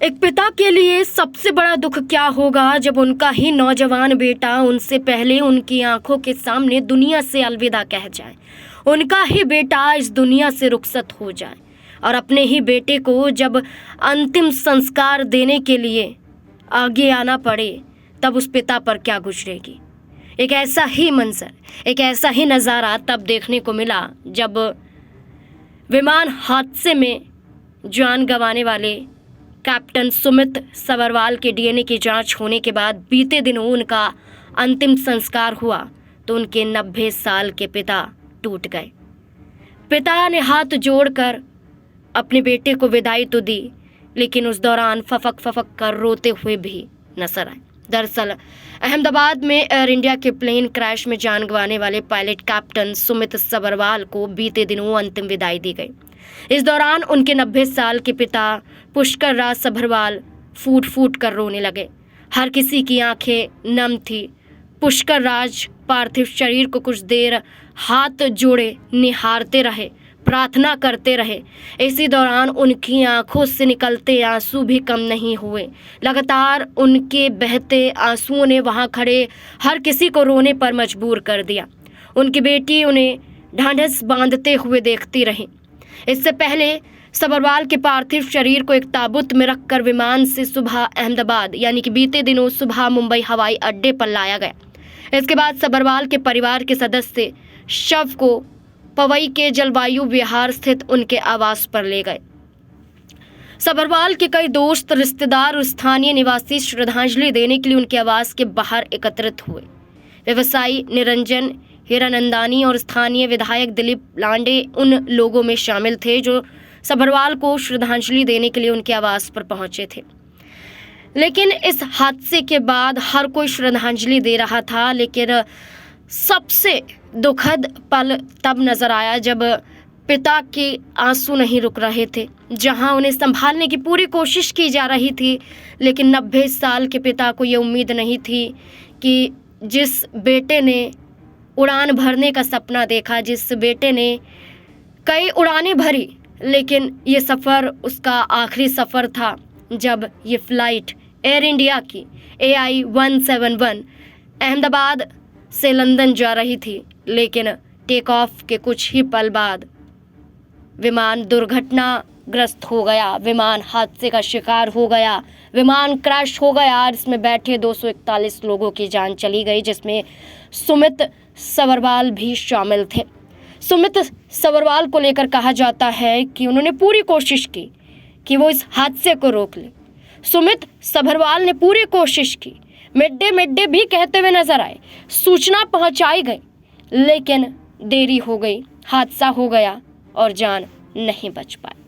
एक पिता के लिए सबसे बड़ा दुख क्या होगा जब उनका ही नौजवान बेटा उनसे पहले उनकी आंखों के सामने दुनिया से अलविदा कह जाए। उनका ही बेटा इस दुनिया से रुखसत हो जाए और अपने ही बेटे को जब अंतिम संस्कार देने के लिए आगे आना पड़े, तब उस पिता पर क्या गुजरेगी। एक ऐसा ही मंजर, एक ऐसा ही नज़ारा तब देखने को मिला जब विमान हादसे में जान गंवाने वाले कैप्टन सुमित सभरवाल के डीएनए की जांच होने के बाद बीते दिनों उनका अंतिम संस्कार हुआ तो उनके 90 साल के पिता टूट गए। पिता ने हाथ जोड़कर अपने बेटे को विदाई तो दी, लेकिन उस दौरान फफक फफक कर रोते हुए भी नजर आए। दरअसल अहमदाबाद में एयर इंडिया के प्लेन क्रैश में जान गंवाने वाले पायलट कैप्टन सुमित सभरवाल को बीते दिनों अंतिम विदाई दी गई। इस दौरान उनके 90 साल के पिता पुष्कर राज सभरवाल फूट फूट कर रोने लगे। हर किसी की आंखें नम थी। पुष्कर राज पार्थिव शरीर को कुछ देर हाथ जोड़े निहारते रहे, प्रार्थना करते रहे। इसी दौरान उनकी आंखों से निकलते आंसू भी कम नहीं हुए। लगातार उनके बहते आंसुओं ने वहां खड़े हर किसी को रोने पर मजबूर कर दिया। उनकी बेटी उन्हें ढांढस बांधते हुए देखती रही। इससे पहले सभरवाल के पार्थिव शरीर को एक ताबूत में रखकर विमान से सुबह अहमदाबाद यानी कि बीते दिनों सुबह मुंबई हवाई अड्डे पर लाया गया। इसके बाद सभरवाल के परिवार के सदस्य शव को पवई के जलवायु विहार स्थित उनके आवास पर ले गए। सभरवाल के कई दोस्त, रिश्तेदार और स्थानीय निवासी श्रद्धांजलि देने के लिए उनके आवास के बाहर एकत्रित हुए। व्यवसायी निरंजन हीरानंदानी और स्थानीय विधायक दिलीप लांडे उन लोगों में शामिल थे जो सभरवाल को श्रद्धांजलि देने के लिए उनके आवास पर पहुंचे थे। लेकिन इस हादसे के बाद हर कोई श्रद्धांजलि दे रहा था, लेकिन सबसे दुखद पल तब नजर आया जब पिता के आंसू नहीं रुक रहे थे। जहां उन्हें संभालने की पूरी कोशिश की जा रही थी, लेकिन 90 साल के पिता को ये उम्मीद नहीं थी कि जिस बेटे ने उड़ान भरने का सपना देखा, जिस बेटे ने कई उड़ानें भरी, लेकिन ये सफ़र उसका आखिरी सफ़र था जब ये फ़्लाइट एयर इंडिया की AI-171 अहमदाबाद से लंदन जा रही थी। लेकिन टेक ऑफ के कुछ ही पल बाद विमान दुर्घटनाग्रस्त हो गया, विमान हादसे का शिकार हो गया, विमान क्रैश हो गया। इसमें बैठे 241 लोगों की जान चली गई, जिसमें सुमित सभरवाल भी शामिल थे। सुमित सभरवाल को लेकर कहा जाता है कि उन्होंने पूरी कोशिश की कि वो इस हादसे को रोक ले। सुमित सभरवाल ने पूरी कोशिश की, मिड डे भी कहते हुए नजर आए, सूचना पहुंचाई गई, लेकिन देरी हो गई, हादसा हो गया और जान नहीं बच पाई।